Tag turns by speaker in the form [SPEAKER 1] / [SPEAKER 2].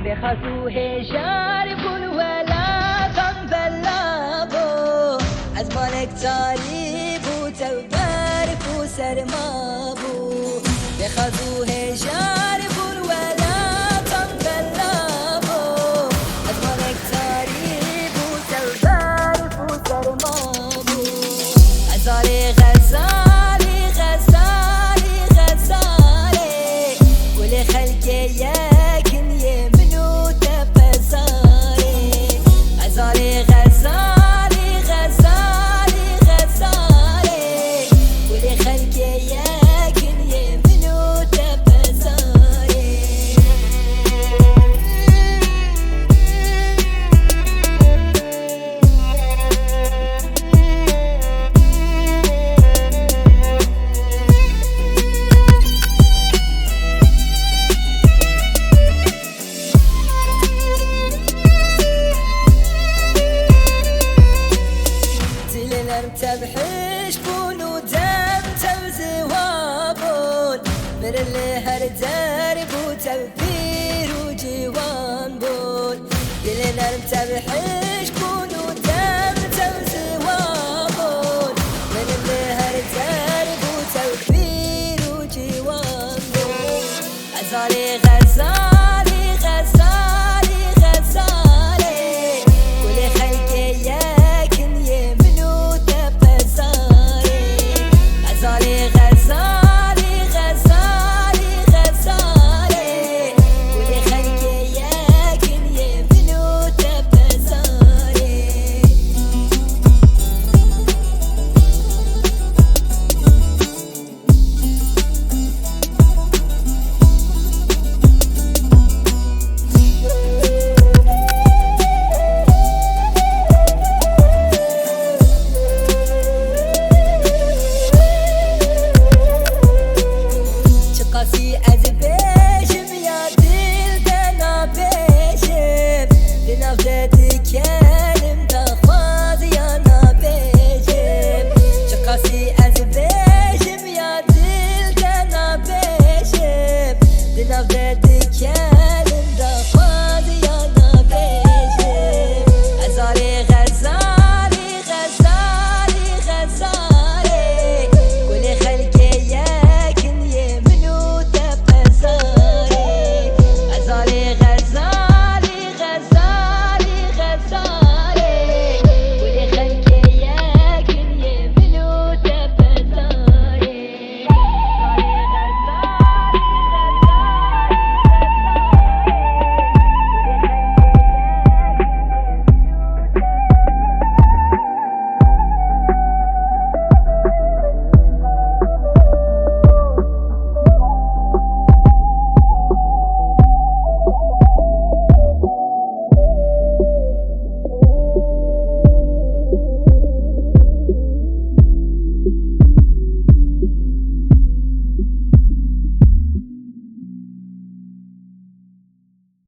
[SPEAKER 1] بخافو هجار بول ولا بلا بو از مالک تاری بو تو برف و سرما بو بخافو هجار بول ولا بلا بو از مالک تاری بو تو برف و سرما بو ازاری غزالی غزالی غزالی کل خلقی یکن یمنو تپزاری ازاری غزالی غزالی غزالی کل خلقی یکن یمنو تپزاری تبحش بون و دم توزوابون بر اللي هر درب و تبير و جوان بون دل نرم تبحش